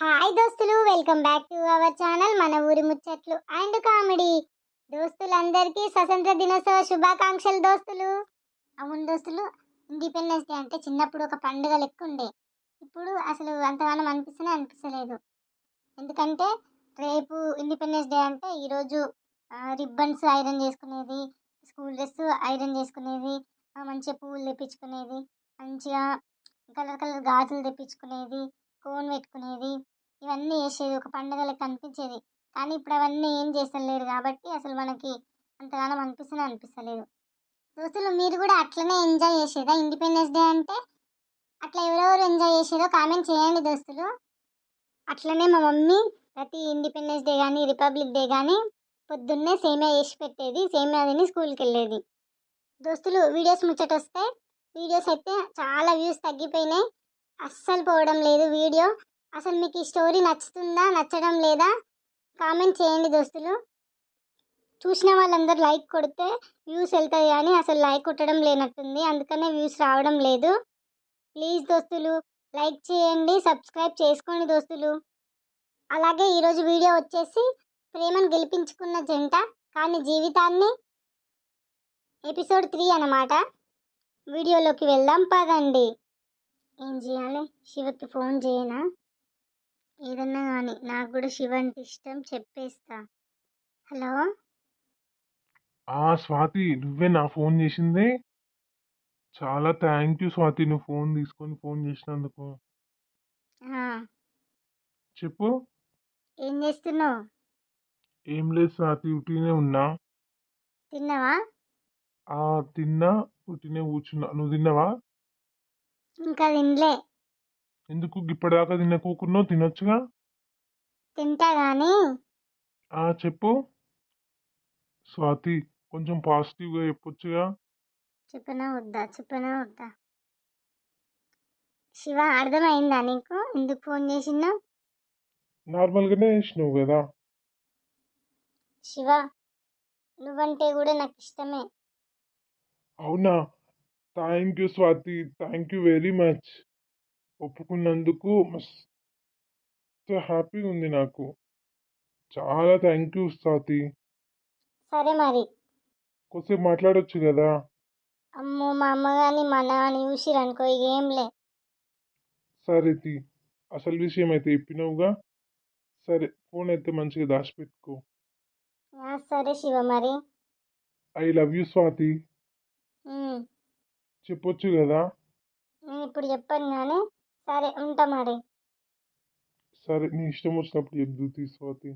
Hi దోస్తులు, welcome back to our channel మన ఊరి ముచ్చట్లు అండ్ కామెడీ. దోస్తులందరికీ స్వతంత్ర దినోత్సవ శుభాకాంక్షలు దోస్తులు. అవును దోస్తులు, ఇండిపెండెన్స్ డే అంటే చిన్నప్పుడు ఒక పండుగ లెక్క ఉండే. ఇప్పుడు అసలు అంతగానం అనిపిస్తలేదు. ఎందుకంటే రేపు ఇండిపెండెన్స్ డే అంటే ఈరోజు రిబ్బన్స్ ఐరన్ చేసుకునేది, స్కూల్ డ్రెస్ ఐరన్ చేసుకునేది, మంచిగా పువ్వులు తెప్పించుకునేది, మంచిగా కలర్ కలర్ గాజులు తెప్పించుకునేది, కోన్ పెట్టుకునేది, ఇవన్నీ చేసేది, ఒక పండుగ లెక్క అనిపించేది. కానీ ఇప్పుడు అవన్నీ ఏం చేస్తలేరు కాబట్టి అసలు మనకి అంతగానం అనిపిస్తలేదు. దోస్తులు, మీరు కూడా అట్లనే ఎంజాయ్ చేసేదా ఇండిపెండెన్స్ డే అంటే? అట్లా ఎవరెవరు ఎంజాయ్ చేసేదో కామెంట్ చేయండి దోస్తులు. అట్లనే మా మమ్మీ ప్రతి ఇండిపెండెన్స్ డే కానీ రిపబ్లిక్ డే కానీ పొద్దున్నే సేమియా చేసి పెట్టేది, సేమియా తిని స్కూల్కి వెళ్ళేది. దోస్తులు, వీడియోస్ ముచ్చట వస్తే వీడియోస్ అయితే చాలా వ్యూస్ తగ్గిపోయినాయి, అస్సలు పోవడం లేదు వీడియో. అసలు మీకు ఈ స్టోరీ నచ్చుతుందా నచ్చడం లేదా కామెంట్ చేయండి దోస్తులు. చూసిన వాళ్ళందరూ లైక్ కొడితే వ్యూస్ వెళ్తాయి కానీ అసలు లైక్ కొట్టడం లేనట్టుంది, అందుకనే వ్యూస్ రావడం లేదు. ప్లీజ్ దోస్తులు లైక్ చేయండి, సబ్స్క్రైబ్ చేసుకోండి దోస్తులు. అలాగే ఈరోజు వీడియో వచ్చేసి ప్రేమను గెలిపించుకున్న జంట కానీ జీవితాన్ని ఎపిసోడ్ 3 అన్నమాట. వీడియోలోకి వెళ్దాం పదండి. ఏం చేయాలి? శివకి ఫోన్ చేయనా? ఏదన్నా కానీ నాకు కూడా శివ అంటే ఇష్టం, చెప్పేస్తా. హలో స్వాతి, నువ్వే నా ఫోన్ చేసింది. చాలా థ్యాంక్ యూ స్వాతి, నువ్వు ఫోన్ తీసుకొని ఫోన్ చేసినందుకు. చెప్పు. ఏం చేస్తున్నావు? ఏం లేదు స్వాతి, ఉట్టినే ఉన్నా. తిన్నావా? తిన్నా, ఉట్టినే కూర్చున్నా. నువ్వు తిన్నావా? ఇంకా తినలే. ఎందుకు ఇప్పటిదాకా తినకోకున్నావు? తినొచ్చుగా. తింటా గానీ. చెప్పు స్వాతి, కొంచెం పాజిటివ్గా చెప్పొచ్చుగా. చెప్పనా వద్దా? శివ, అర్థమైందా నీకు ఎందుకు ఫోన్ చేసినావు? నార్మల్గానే చేసినావు కదా. శివ, నువ్వంటే కూడా నాకు ఇష్టమే. అవునా? Thank you Swati, thank you very much. ఒప్పుకున్నందుకు మస్తు హ్యాపీగా ఉంది నాకు. చాలా థ్యాంక్ యూ స్వాతి. సరే మరి. కొద్దిసేపు మాట్లాడొచ్చు కదా. అమ్మో, మా అమ్మ కానీ మా నాన్న చూసిరనుకో ఇక ఏంలే. సరే అసలు విషయం అయితే చెప్పినావుగా. సరే, ఫోన్ అయితే మంచిగా దాచిపెట్టుకో. సరే శివ మరి. I love you Swathi. చెప్పొచ్చు కదా. నేను ఇప్పుడు చెప్పాను కానీ సరే ఉంటా మరి. సరే, నీ ఇష్టం వచ్చినప్పుడు చెప్దు స్వాతి.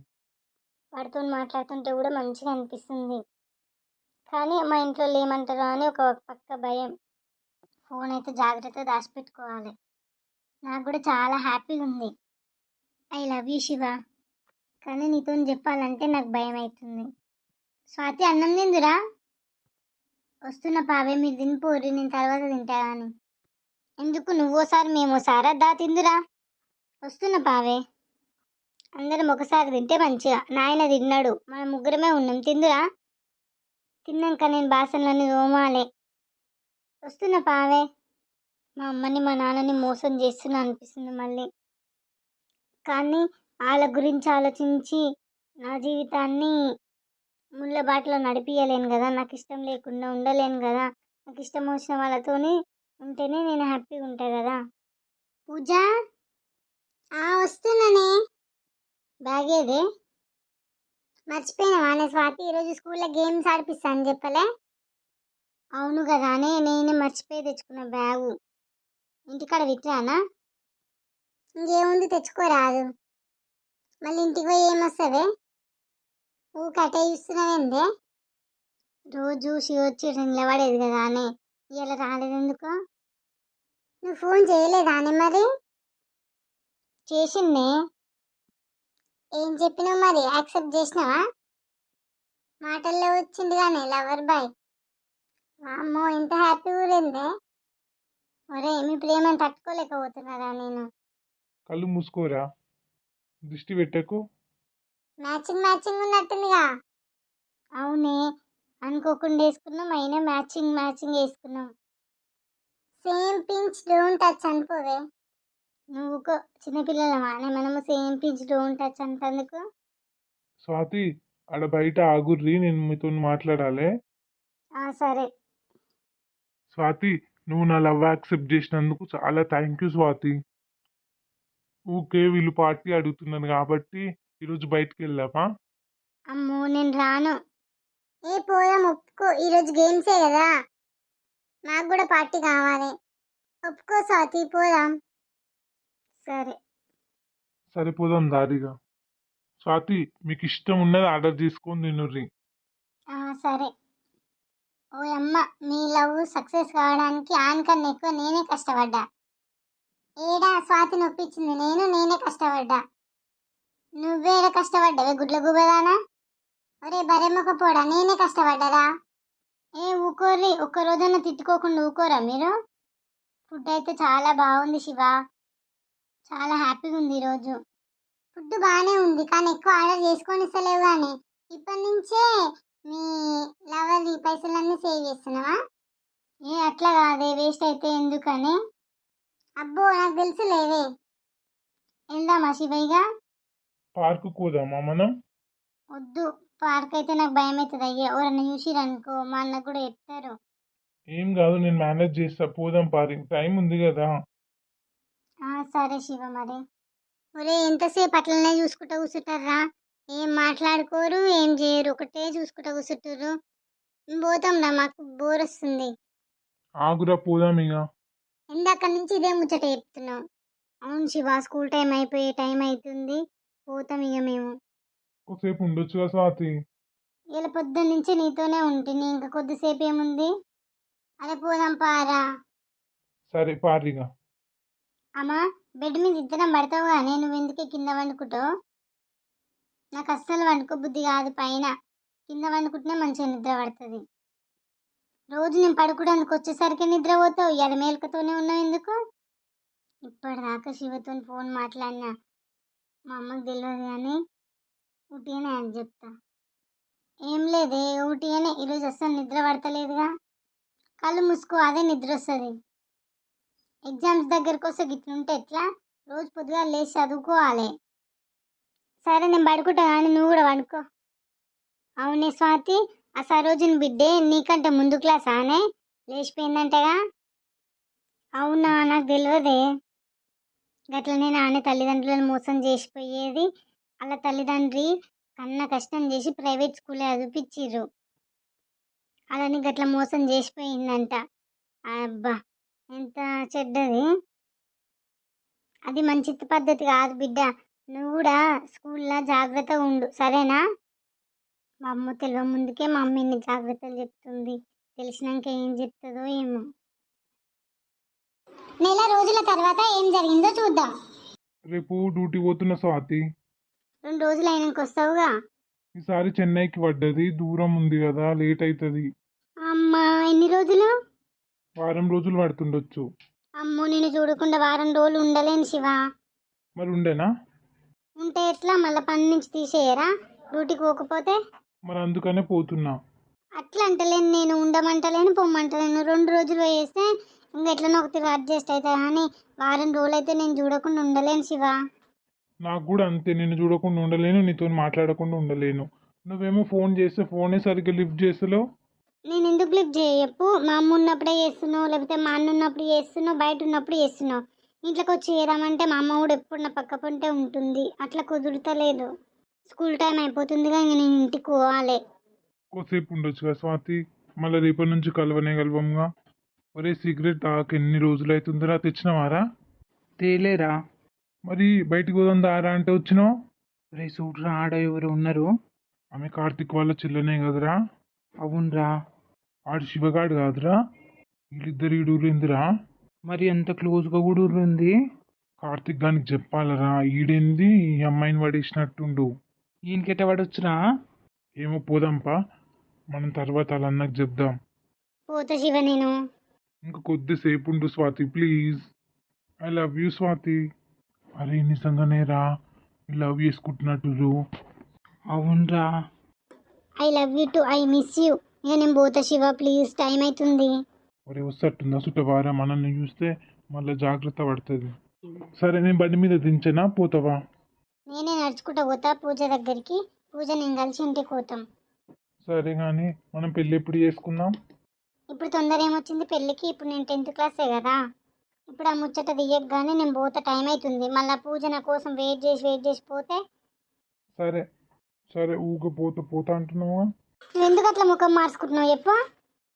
వాడితో మాట్లాడుతుంటే కూడా మంచిగా అనిపిస్తుంది, కానీ మా ఇంట్లో ఏమంటారో అని ఒక పక్క భయం. ఫోన్ అయితే జాగ్రత్తగా దాచిపెట్టుకోవాలి. నాకు కూడా చాలా హ్యాపీగా ఉంది. I love you Shiva. కానీ నీతో చెప్పాలంటే నాకు భయం అవుతుంది. స్వాతి, అన్నం తిందురా. వస్తున్న పావే, మీరు తినిపోరు, నేను తర్వాత తింటా కానీ. ఎందుకు నువ్వోసారి మేమోసారా? దా తిందురా. వస్తున్న పావే. అందరం ఒకసారి తింటే మంచిగా. నాయన తిన్నాడు, మనం ముగ్గురమే ఉన్నాం. తిందురా. తిన్నాక నేను బాసనలన్నీ తోమాలే. వస్తున్న పావే. మా అమ్మని మా నాన్నని మోసం చేస్తున్నా అనిపిస్తుంది మళ్ళీ. కానీ వాళ్ళ గురించి ఆలోచించి నా జీవితాన్ని ముళ్ళ బాటలో నడిపియలేను కదా. నాకు ఇష్టం లేకుండా ఉండలేను కదా. నాకు ఇష్టం వచ్చిన వాళ్ళతోని ఉంటేనే నేను హ్యాపీగా ఉంటాను కదా. పూజ, వస్తున్నానే. బ్యాగ్ ఏదే? మర్చిపోయినావా? నేను స్వాతి ఈరోజు స్కూల్లో గేమ్స్ ఆడిపిస్తా అని చెప్పలే? అవును కదా, నేనే మర్చిపోయి తెచ్చుకున్న బ్యాగు. ఇంటికాడ విట్రానా? ఇంకేముంది, తెచ్చుకోరాదు. మళ్ళీ ఇంటికి పోయి ఏమొస్తుంది? కట్టే చూస్తున్నావేందే? రోజు శివ వచ్చి నిలబడేది కదా అనే, ఇలా రాలేదు ఎందుకు? నువ్వు ఫోన్ చేయలేదా అని? మరి చేసిందే. ఏం చెప్పినావు మరి? యాక్సెప్ట్ చేసినావా? మాటల్లో వచ్చింది కానీ లవర్ బాయ్. అమ్మో, ఎంత హ్యాపీ ఊరిందే. ఒరే, మీ ప్రేమను తట్టుకోలేకపోతున్నారా నేను. కళ్ళు మూసుకోరా, దృష్టి పెట్టకు. మ్యాచింగ్ ఉన్నట్టుందిగా. అవునే, అనుకోకుండా వేసుకున్నాం, అయినా మ్యాచింగ్ వేసుకున్నాం. సేమ్ పించ్ డోంట్ టచ్ అనుకోవే. నువ్వు చిన్నపిల్లలమా మనము సేమ్ పిచ్ డోంట్ టచ్ అంటందుకు. స్వాతి ఆడ బయట ఆగుర్రి, నేను మీతో మాట్లాడాలి. సరే. స్వాతి, నువ్వు నా లవ్ యాక్సెప్ట్ చేసినందుకు చాలా థ్యాంక్ యూ స్వాతి. ఊకే వీళ్ళు పార్టీ అడుగుతున్నాను కాబట్టి ఈరోజు బయటికి వెళ్దామా? అమ్మో నేను రాను. పోదాం ఒప్పుకో, ఈరోజు గేమ్సే కదా, నాకు కూడా పార్టీ కావాలి. ఒప్పుకో స్వాతి పోదాం. సరే. సరిపోదాం దారిగా. స్వాతి, మీకు ఇష్టం ఉన్నది ఆర్డర్ చేసుకొని తినుర్రి. సరే. ఓ అమ్మ, మీ లవ్ సక్సెస్ కావడానికి ఆనకన్నా ఎక్కువ నేనే కష్టపడ్డా. ఏడా స్వాతి నొప్పించింది, నేనే కష్టపడ్డా. నువ్వేడ కష్టపడ్డావే గుడ్ల గుబదానా? ఒరే బరెమ్మక పోడా, నేనే కష్టపడ్డారా? ఊకోర్రి, ఒక్క రోజన్నా తిట్టుకోకుండా ఊకోరా మీరు? ఫుడ్ అయితే చాలా బాగుంది శివ, చాలా హ్యాపీగా ఉంది ఈరోజు. ఫుడ్ బాగానే ఉంది కానీ ఎక్కువ ఆర్డర్ చేసుకొని ఇస్తలేవు. కానీ ఇప్పటి నుంచే మీ లవర్ ఈ పైసలన్నీ సేవ్ చేస్తున్నావా? అట్లా కాదే, వేస్ట్ అయితే ఎందుకని. అబ్బో నాకు తెలుసు లేవే. వెళ్దామా శివయ్యగా? పార్కు పోదామా మనం? వద్దు, పార్క్ అయితే నాకు భయం అవుతుంది. అయ్యా ఎవరన్నా చూసిరనుకో మా అన్న కూడా చెప్తారు. ఏం కాదు, నేను మేనేజ్ చేస్తా. పోదాం పార్క్, టైం ఉంది కదా. సరే శివ మరి. ఒరే ఎంతసేపు అట్లనే చూసుకుంటా కూర్చుంటారా? ఏం మాట్లాడుకోరు, ఏం చేయరు, ఒకటే చూసుకుంటా కూర్చుంటారు. పోతాం రా, మాకు బోర్ వస్తుంది. ఆగురా పోదాం ఇక. ఇందాక నుంచి ఇదే ముచ్చట చెప్తున్నాం. అవును శివ, స్కూల్ టైం అయిపోయే టైం అవుతుంది, పోతాం ఇక మేము. కొద్దిసేపు ఉండొచ్చుగా స్వాతి. ఇలా పొద్దున్న నుంచి నీతోనే ఉంటుంది, ఇంకా కొద్దిసేపు ఏముంది. అదే పోదాం పారా. సరే పారిగా. అమ్మా, బెడ్ మీద ఇద్దరం పడతావు కానీ నువ్వు ఎందుకే కింద వండుకుంటావు? నాకు అస్సలు వండుకోబుద్ధి కాదు, పైన కింద వండుకుంటేనే మంచిగా నిద్ర పడుతుంది. రోజు నేను పడుకోవడానికి వచ్చేసరికి నిద్ర పోతావు, ఇవాళ మేలుకతోనే ఉన్నావు ఎందుకు? ఇప్పటిదాకా శివతో ఫోన్ మాట్లాడినా, మా అమ్మకి తెలియదు కానీ ఊటీగానే అని చెప్తా. ఏం లేదే, ఊటీగానే. ఈరోజు అస్సలు నిద్ర పడతలేదుగా. కళ్ళు మూసుకో, అదే నిద్ర వస్తుంది. ఎగ్జామ్స్ దగ్గరకు వస్తే గిట్లుంటే ఎట్లా? రోజు పొద్దుగా లేచి చదువుకోవాలి. సరే నేను పడుకుంటా కానీ నువ్వు కూడా పడుకో. అవునే స్వాతి, ఆ సరోజిని బిడ్డే నీకంటే ముందు క్లాస్ ఆనే లేచిపోయిందంటగా? అవునా, నాకు తెలియదే. గట్లనే నానే తల్లిదండ్రులను మోసం చేసిపోయేది. అలా తల్లిదండ్రి కన్న కష్టం చేసి ప్రైవేట్ స్కూలే చదివిపించిర్రు, అలాని గట్ల మోసం చేసిపోయిందంట. అబ్బా ఎంత చెడ్డది. అది మంచి పద్ధతి కాదు బిడ్డ. నువ్వు కూడా స్కూల్లో జాగ్రత్తగా ఉండు, సరేనా? మా అమ్మ తెలియ ముందుకే మా అమ్మ ఇన్ని జాగ్రత్తలు చెప్తుంది, తెలిసినాక ఏం చెప్తుందో ఏమో. నెల రోజుల తర్వాత ఏం జరిగిందో చూద్దాం. రేపు డ్యూటీ పోతున్న స్వాతి. 2 రోజులు అయినాక వస్తావుగా. ఈసారి చెన్నైకి పడ్డది, దూరం ఉంది కదా, లేట్ అవుతుంది. అమ్మా, ఎన్ని రోజులు? వారం రోజులు పడుతుండొచ్చు. అమ్మో, నేను చూడకుండా వారం రోజులు ఉండలేను శివ. మరి ఉండేనా? ఉంటే ఎట్లా, మళ్ళీ పని నుంచి తీసేయరా డ్యూటీకి పోకపోతే? మరి అందుకనే పోతున్నా. అట్లా అంటలేను, నేను ఉండమంటలేను పొమ్మంటలేను. 2 రోజులు వేస్తే ఇంకా ఎట్లనో ఒకటి అడ్జస్ట్ అవుతుంది కానీ వారం రోజులు అయితే నేను చూడకుండా ఉండలేను శివ. నాకు కూడా అంతే, నేను చూడకుండా ఉండలేను, నీతో మాట్లాడకుండా ఉండలేను. నువ్వేమో ఫోన్ చేస్తే ఫోనే సరిగ్గా లిఫ్ట్ చేస్తలేవు. నేను ఎందుకు లిఫ్ట్ చెప్పు? మా అమ్మ ఉన్నప్పుడే చేస్తున్నావు, లేకపోతే మా అన్న ఉన్నప్పుడు చేస్తున్నావు, బయట ఉన్నప్పుడు చేస్తున్నావు. ఇంట్లోకి వచ్చి చేద్దామంటే మా అమ్మ కూడా ఎప్పుడు నా పక్క పంటే ఉంటుంది, అట్లా కుదురుతలేదు. స్కూల్ టైం అయిపోతుందిగా, ఇంక నేను ఇంటికి పోవాలి. కొద్దిసేపు ఉండొచ్చుగా స్వాతి, మళ్ళీ రేపటి నుంచి కలవంగా. ఒరే సిగరెట్ తాక ఎన్ని రోజులు అవుతుందిరా, తెచ్చినవారా? తేలేరా. మరి బయటికి పోదాం దారా అంటే వచ్చినావు. రే చూడరా, ఆడ ఎవరు ఉన్నారు? ఆమె కార్తిక్ వాళ్ళ చెల్లెనే కదరా? అవునరా. ఆడు శివగాడు కాదురా? వీళ్ళిద్దరు ఈడూరిందిరా. మరి ఎంత క్లోజ్గా కూడా ఉంది. కార్తిక్ గానికి చెప్పాలరా, ఈడేంది ఈ అమ్మాయిని పడేసినట్టుండు. ఈయనకెట్ట పడొచ్చురా? ఏమో పోదాంపా, మనం తర్వాత అలా అన్నకు చెప్దాం. పోతా శివ నేను. ఇంకా కొద్దిసేపు ఉండు Swathi please. I love you Swathi. అరే నిజంగానే రా, లవ్ చేసుకుంటున్నట్టు. అవునరా. I love you to, I miss you. ఇక నేను పోతా శివ ప్లీజ్, టైం అవుతుంది. ఒరే వస్తట్టుందా చుట్టవారా, మనల్ని చూస్తే మళ్ళీ జాగ్రత్త పడుతుంది. సరే నేను బండి మీద దించనా పోతావా? నేనే నడుచుకుంటూ పోతా పూజ దగ్గరికి. పూజ నేను కలిసి ఇంటికి పోతాం. సరే కానీ మనం పెళ్ళి ఎప్పుడు చేసుకుందాం? ఇప్పుడు తొందర ఏమొచ్చింది పెళ్ళికి? ఇప్పుడు నేను 10th క్లాసే కదా. ఇప్పుడు ఆ ముచ్చట తీయగానే నేను పోతే టైం అవుతుంది. మళ్ళీ పూజ నా కోసం వెయిట్ చేసి పోతే సరే సరే ఊగ పోతా అంటున్నావా? నువ్వు ఎందుకు అట్లా ముఖం మార్చుకుంటున్నావు చెప్పు?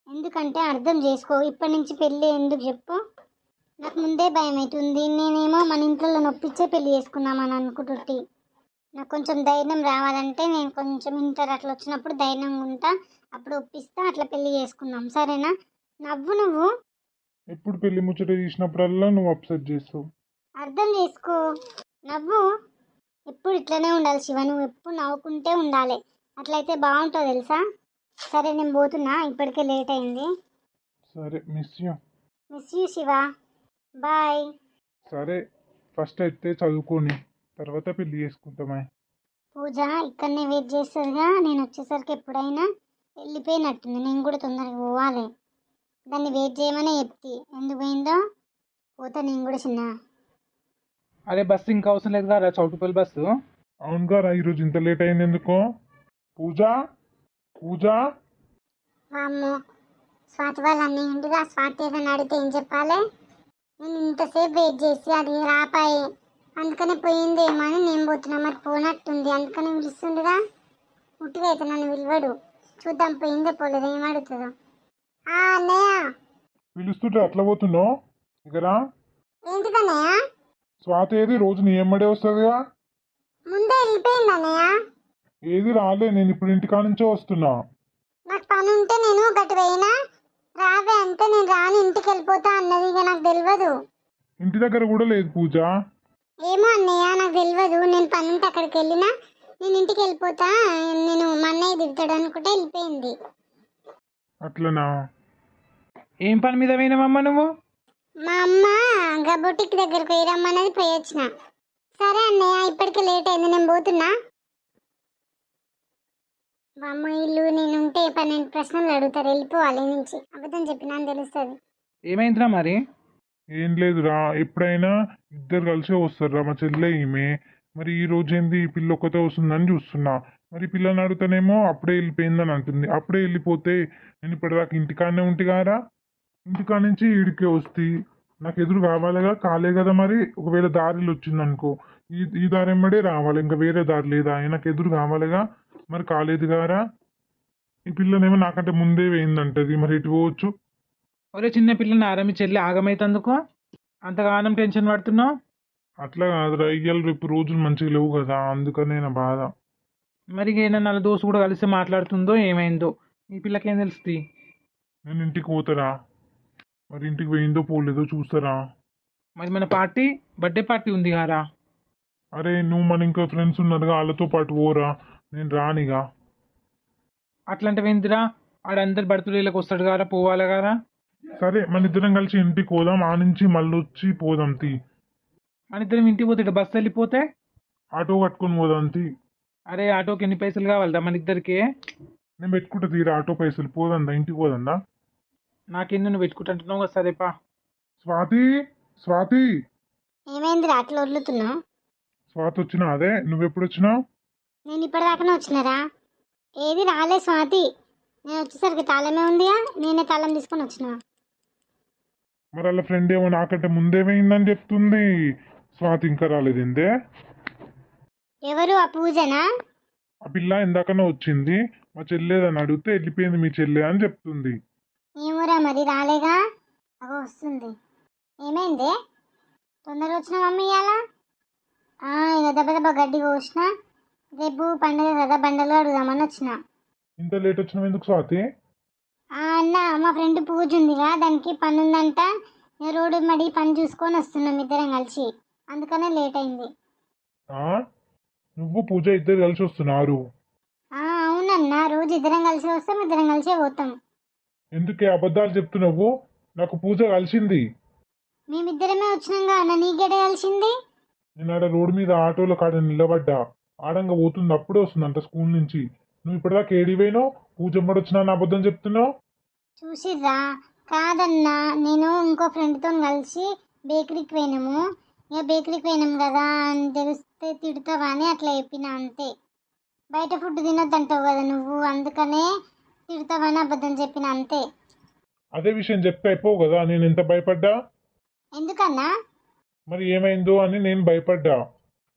ఎందుకంటే అర్థం చేసుకో. ఇప్పటి నుంచి పెళ్ళి ఎందుకు చెప్పు? నాకు ముందే భయం అవుతుంది. నేనేమో మన ఇంట్లో నొప్పించే పెళ్ళి చేసుకున్నామని అనుకుంటుట్టి. నాకు కొంచెం ధైర్యం రావాలంటే నేను కొంచెం ఇంటర్ అట్లా వచ్చినప్పుడు ధైర్యంగా ఉంటా. అప్పుడు ఒప్పిస్తా, అట్లా పెళ్ళి చేసుకుందాం. సరేనా? నవ్వు నువ్వు. ఎప్పుడు పెళ్లి ముచ్చట తీసినప్పుడల్లా నువ్వు అప్సెట్ చేస్తావు. అర్థం చేసుకో. నవ్వు. ఎప్పుడు ఇట్లనే ఉండాలి శివ. నువ్వు ఎప్పుడు నవ్వుకుంటే ఉండాలి. అట్లయితే బాగుంటుంది తెలుసా. సరే నేను పోతున్నా, ఇప్పటికే లేట్ అయింది. సరే miss you. Miss you Shiva. Bye. సరే ఫస్ట్ అయితే చదువుకొని తర్వాత పెళ్లి చేసుకుంటామా? పూజ ఇక్కడనే వెయిట్ చేస్తుందిగా. నేను వచ్చేసరికి ఎప్పుడైనా వెళ్ళిపోయినట్టుంది. నేను కూడా తొందరగా పోవాలి. దాన్ని వెయిట్ చేయమనే చెప్తి. ఎందుకు పోయిందో పోతా నేను కూడా చిన్న. అరే బస్సు ఇంకా అవసరం లేదు కదా చౌటుపల్లి బస్సు. అవును గారా ఈరోజు ఇంత లేట్ అయింది ఎందుకో? పూజ పూజ వామ్మో, స్వాతి వాళ్ళు అన్నీ ఇంటిగా. స్వాతి ఏదైనా అడిగితే ఏం చెప్పాలి? నేను ఇంతసేపు వెయిట్ చేసి అది రాపాయి, అందుకనే పోయిందేమో అని నేను పోతున్నా. మరి పోనట్టుంది, అందుకని పిలుస్తుండగా. ఉట్టిగా అయితే నన్ను విలువడు. చూద్దాం పోయిందో పోలేదో, ఏం అడుగుతుందో. అన్నయ్య. పిలుస్తుంటే అట్లా పోతున్నావు? ఇకరా ఏంటిదన్నయ్య? స్వాతి ఏది రోజు నీ ఎమ్మడే వస్తుందిగా. ముందే వెళ్ళిపోయింది అన్నయ్య. ఏది రాలే, నేను ఇప్పుడు ఇంటికా నుంచే వస్తున్నా. నాకు పని ఉంటే నేను గట్టి పోయినా రావే అంటే నేను రాని ఇంటికి వెళ్ళిపోతా అన్నది. ఇక నాకు తెలియదు. ఇంటి దగ్గర కూడా లేదు పూజ. ఏమో అన్నయ్య నాకు తెలియదు. నేను పని ఉంటే అక్కడికి వెళ్ళినా నేను ఇంటికి వెళ్ళిపోతా, నేను మా అన్నయ్య దిగుతాడు అనుకుంటే వెళ్ళిపోయింది. అట్లనా? ఏం పని మీద పోయినావమ్మ నువ్వు? మా అమ్మ గబొటిక్ దగ్గరికి పోయి రమ్మన్నది, పోయి వచ్చిన. సరే అన్నయ్య ఇప్పటికే లేట్ అయింది, నేను పోతున్నా. మా అమ్మ ఇల్లు నేను ఉంటే 12 ప్రశ్నలు అడుగుతారు. వెళ్ళిపోవాలి నుంచి. అబద్ధం చెప్పినా అని తెలుస్తుంది. ఏమైందిరా మరి? ఏం లేదురా, ఎప్పుడైనా ఇద్దరు కలిసే వస్తారురా. మా చెల్లె ఈమె. మరి ఈ రోజు ఏంది ఈ పిల్ల ఒక్కతే వస్తుందని చూస్తున్నా. మరి పిల్లని అడుగుతానేమో అప్పుడే వెళ్ళిపోయిందని అంటుంది. అప్పుడే వెళ్ళిపోతే నేను ఇప్పటిదాకా ఇంటికాడనే ఉంటిగారా. ఇంటికాడ నుంచి ఈడికే వస్తే నాకు ఎదురు కావాలిగా, కాలే కదా. మరి ఒకవేళ దారిలో వచ్చిందనుకో, ఈ దారి ఎమ్మడే రావాలి, ఇంకా వేరే దారి లేదా? నాకు ఎదురు కావాలిగా. మరి కాలేదు గారా. ఈ పిల్లనేమో నాకంటే ముందే వేయిందంటది. మరి ఇటు పోవచ్చు. ఒరే చిన్న పిల్లని ఆరమి చెల్లి ఆగమైతందుకో అంతగానం టెన్షన్ పడుతున్నావు? అట్లా కాదురా, ఇయ్యాల రేపు రోజులు మంచిగా లేవు కదా, అందుకనే నా బాధ. మరి ఏమన్నా దోస్తు కూడా కలిసి మాట్లాడుతుందో ఏమైందో ఈ పిల్లకేం తెలుస్తుంది? నేను ఇంటికి పోతారా. మరి ఇంటికి పోయిందో పోలేదో చూస్తారా. మరి మన పార్టీ బర్త్డే పార్టీ ఉంది కారా. అరే నువ్వు మన ఇంకా ఫ్రెండ్స్ ఉన్నారుగా, వాళ్ళతో పాటు పోరా. నేను రానిగా. అట్లాంటివి ఏంటిరా? ఆడందరు బర్త్డేలకు వస్తాడు కారా, పోవాలి కారా. సరే మన ఇద్దరం కలిసి ఇంటికి పోదాం. ఆ నుంచి మళ్ళీ వచ్చి పోదాం తీ. మన ఇద్దరం ఇంటికి పోతే బస్సు వెళ్ళిపోతే ఆటో కట్టుకొని పోదాం తీ. అరే ఆటోకి ఎన్ని పైసలు కావాలదా మన ఇద్దరికి? నేను పెట్టుకుంటా తీరా ఆటో పైసలు. పోదందా ఇంటికి పోదందా? నాకెందు నువ్వు పెట్టుకుంటుంటున్నావు కదా. సరేపా. స్వాతి స్వాతి ఏమైంది అట్లా వదులుతున్నావు? స్వాతి వచ్చినా? అదే నువ్వెప్పుడు వచ్చినావు? నేను ఇప్పటిదాకానే వచ్చినారా? ఏది రాలే స్వాతి. నేను వచ్చేసరికి తాళమే ఉందిగా, నేనే తాళం తీసుకొని వచ్చిన. మరి వాళ్ళ ఫ్రెండ్ ఏమో నాకంటే ముందే పోయిందని చెప్తుంది. స్వాతి ఇంకా రాలేదేందే? ఎవరు? ఆ పూజనా? ఆ పిల్ల ఇందాకనే వచ్చింది. మా చెల్లేదని అడిగితే వెళ్ళిపోయింది మీ చెల్లె అని చెప్తుంది. ఏమోరా మరి రాలేగా. అగో వస్తుంది. ఏమైంది? తొందరగా వచ్చిన మమ్మీ ఇవాళ? ఇక దెబ్బ దెబ్బ గడ్డి కోసిన. రేపు పండుగ కదా, బండలు అడుగుదామని వచ్చిన. ఇంత లేట్ వచ్చినావు ఎందుకు స్వాతి? అన్న మా ఫ్రెండ్ పూజ ఉందిగా, దానికి పని ఉందంట. నేను రోడ్డు మడి పని చూసుకొని వస్తున్నాం ఇద్దరం కలిసి, అందుకనే లేట్ అయింది. నువ్వు పూజ ఇద్దరు కలిసి వస్తున్నారు? అవునన్నా, రోజు ఇద్దరం కలిసి వస్తాం, ఇద్దరం కలిసే పోతాం. ఎందుకే అబద్ధాలు చెప్తున్నావు? నాకు పూజ కలిసింది. మేమిద్దరమే వచ్చినాగా అన్న, నీకేట కలిసింది? నేను ఆడ రోడ్డు మీద ఆటోలో కాడ నిలబడ్డా. ఆడంగా పోతుంది, అప్పుడే వస్తుందంట స్కూల్ నుంచి. నువ్వు ఇప్పటిదాకా ఏడిపోయినావు? పూజ వచ్చినా నా అబద్ధం చెప్తున్నావు? చూసిర్రా? కాదన్నా, నేను ఇంకో ఫ్రెండ్తో కలిసి బేకరీకి పోయినాము. ఇక బేకరీకి పోయినాం కదా అని తెలిస్తే తిడతావా అని అట్లా చెప్పిన అంతే. బయట ఫుడ్ తినొద్దంటావు కదా నువ్వు, అందుకనే తిడతావని అబద్ధం చెప్పిన అంతే. అదే విషయం చెప్తే అయిపోవు కదా, నేను ఎంత భయపడ్డా. ఎందుకన్నా? మరి ఏమైందో అని నేను భయపడ్డా.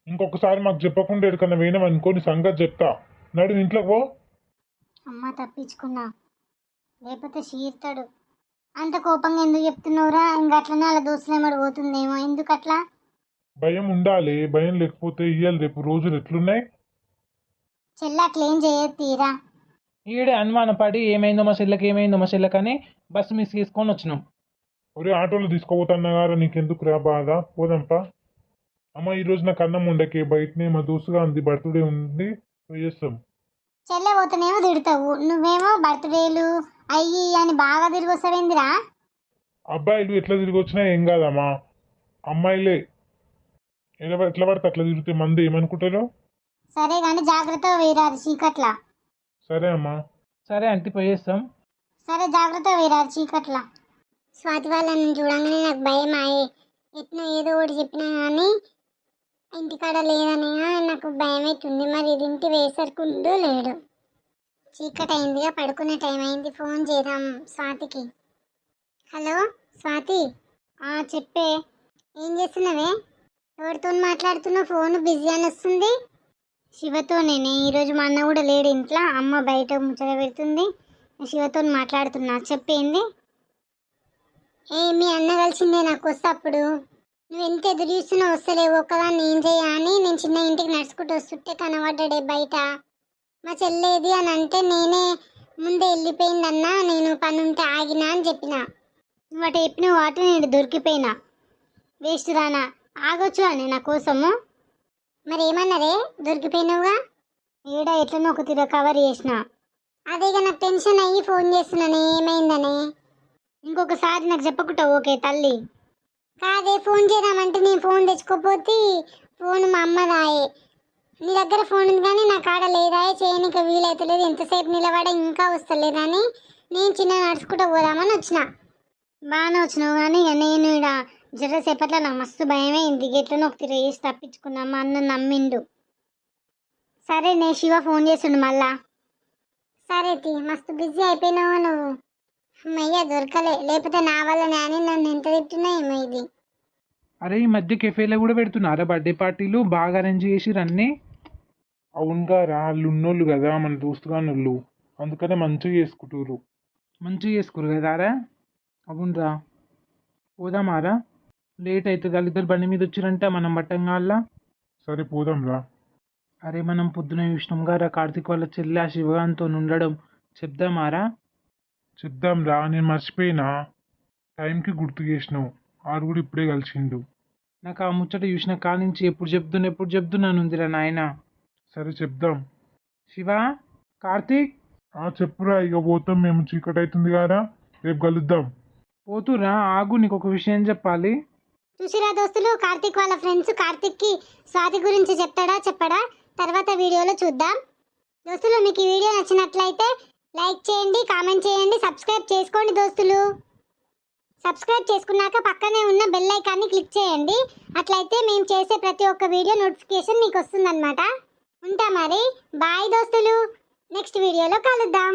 ఇంకొకసారి మాకు చెప్పకుండా ఎక్కడికన్నా పోయినాం అనుకో నీ సంగతి చెప్తా. నడు ఇంట్లోకి పో. అమ్మ తప్పించుకున్నా, లేకపోతే చీర్తాడు. అంత కోపంగా ఎందుకు చెప్తున్నావురా? ఇంకా అట్లనే అలా దోస్తులేమడి పోతుందేమో, ఎందుకు అట్లా? భయం ఉండాలి, భయం లేకపోతే ఇయ్యాలి రేపు రోజులు ఎట్లున్నాయి. చెల్లి అట్లేం చేయదు తీరా. ఈడే అనుమానపడి ఏమైందో మా చెల్లెకని బస్సు మిస్ చేసుకొని వచ్చినాం. ఒరే ఆటోలో తీసుకోపోతున్నా గారా, నీకెందుకు రా బాధ, పోదాంపా. అమ్మ ఈరోజు నాకు అన్నం ఉండకే, బయటనే మా దోస్తుగా ఉంది, బర్త్డే ఉంది, పోయేస్తాం. చెల్లె పోతేనేమో తిడతావు, నువ్వేమో బర్త్డేలు అయ్యి అని బాగా తిరిగి వస్తావేందిరా? అబ్బాయిలు ఎట్లా తిరిగి వచ్చినా ఏం కాదమ్మా, అమ్మాయిలే ఎట్లా పడితే అట్లా తిరిగితే మంది ఏమనుకుంటారు. సరే కానీ జాగ్రత్తగా వేయరాదు చీకట్లా. సరే అమ్మా. సరే అంతే పోయేస్తాం. సరే జాగ్రత్తగా వేయరాదు చీకట్లా. స్వాతి వాళ్ళని చూడంగానే నాకు భయం అయ్యే, ఎట్లా ఏదో ఒకటి చెప్పినా కానీ ఇంటికాడ లేదని నాకు భయం అవుతుంది. మరి ఇది ఇంటి వేసరుకుంటూ లేడు. చీకటి అయిందిగా, పడుకునే టైం అయింది, ఫోన్ చేద్దాం స్వాతికి. హలో స్వాతి. చెప్పే, ఏం చేస్తున్నావే? ఎవరితో మాట్లాడుతున్నావు? ఫోన్ బిజీ అని వస్తుంది. శివతో నేనే, ఈరోజు మా అన్న కూడా లేడు ఇంట్లో, అమ్మ బయట ముచ్చట పెడుతుంది, శివతో మాట్లాడుతున్నా. చెప్పేంది? మీ అన్న కలిసిందే నాకు వస్తే అప్పుడు నువ్వు ఎంత ఎదురు చూస్తున్నా వస్తలేవు, ఒక్కదాన్ని ఏం చెయ్యా అని నేను చిన్న ఇంటికి నడుచుకుంటూ వస్తుంటే కనబడ్డాడే బయట. మా చెల్లేది అని అంటే నేనే ముందే వెళ్ళిపోయిందన్నా, నేను పని ఉంటే ఆగినా అని చెప్పిన. వాటి చెప్పిన వాటి నేను దొరికిపోయినా, వేస్ట్ రానా, ఆగొచ్చు అని నా కోసము. మరి ఏమన్నారే, దొరికిపోయినావుగా? ఏడా ఎట్లనో ఒక తీర కవర్ చేసిన. అదేగా నాకు టెన్షన్ అయ్యి ఫోన్ చేస్తున్నాను ఏమైందని. ఇంకొకసారి నాకు చెప్పకుండా ఓకే తల్లి. కాదే, ఫోన్ చేద్దామంటే నేను ఫోన్ తెచ్చుకోపోతే ఫోన్ మా అమ్మదాయే. నీ దగ్గర ఫోన్ ఉంది కానీ నా కాడ లేదాయే, చేయనికి వీలైతలేదు, ఎంతసేపు నిలబడ ఇంకా వస్తలేదని నేను చిన్న నడుచుకుంటూ పోదామని వచ్చిన. బాగానే వచ్చినావు కానీ ఇక నేను ఇక్కడ జరసేపట్లో నాకు మస్తు భయమే ఇంది, ఎట్లనో ఒక తీర వేసి తప్పించుకున్నా. మా అన్న నమ్మిండు. సరే నే శివ ఫోన్ చేసిండు మళ్ళా. సరే మస్తు బిజీ అయిపోయినావా నువ్వు? అమ్మయ్య దొరకలే, లేకపోతే నా వల్ల నాని నన్ను ఎంత తిట్టినా ఏమో ఇది. అరే ఈ మధ్య కెఫేలో కూడా పెడుతున్నారా బర్త్డే పార్టీలు, బాగా అరేంజ్ చేసిర్రు అన్నీ. అవునుగా రా, వాళ్ళు ఉన్నోళ్ళు కదా మన దోస్తుగానోళ్ళు, అందుకనే మంచిగా చేసుకుంటారు. మంచిగా చేసుకురు కదారా. అవునరా, పోదామారా? లేట్ అవుతుంది, వాళ్ళిద్దరు బండి మీద వచ్చిరంట, మనం పట్టంగాల్లా. సరే పోదాం రా. అరే మనం పొద్దున చూసినాం గారా కార్తీక్ వాళ్ళ చెల్లి ఆ శివగాంతో ఉండడం, చెప్దామారా? చెప్దాం రా, నేను మర్చిపోయినా, టైంకి గుర్తు చేసినావు, ఆడు కూడా ఇప్పుడే కలిసిండు. నాకు ఆ ముచ్చట చూసిన కాడ నుంచి ఎప్పుడు చెప్తున్నానుందిరా నాయన. సరే చెప్దాం. శివ, కార్తీక్. చెప్పురా, ఇక పోతాం మేము, చీకటి అవుతుంది కదా, రేపు కలుద్దాం. పోతురా, ఆగు, నీకు ఒక విషయం చెప్పాలి. చూసిరా దోస్తులు, కార్తీక్ వాళ్ళ ఫ్రెండ్స్ కార్తీక్కి స్వాతి గురించి చెప్పడా తర్వాత వీడియోలో చూద్దాం. దోస్తులు మీకు ఈ వీడియో నచ్చినట్లయితే లైక్ చేయండి, కామెంట్ చేయండి, సబ్స్క్రైబ్ చేసుకోండి దోస్తులు. సబ్స్క్రైబ్ చేసుకున్నాక పక్కనే ఉన్న బెల్ ఐకాన్ని క్లిక్ చేయండి, అట్లయితే మేము చేసే ప్రతి ఒక్క వీడియో నోటిఫికేషన్ మీకు వస్తుందన్నమాట. ఉంటా మరి, బాయ్ దోస్తులు, నెక్స్ట్ వీడియోలో కలుద్దాం.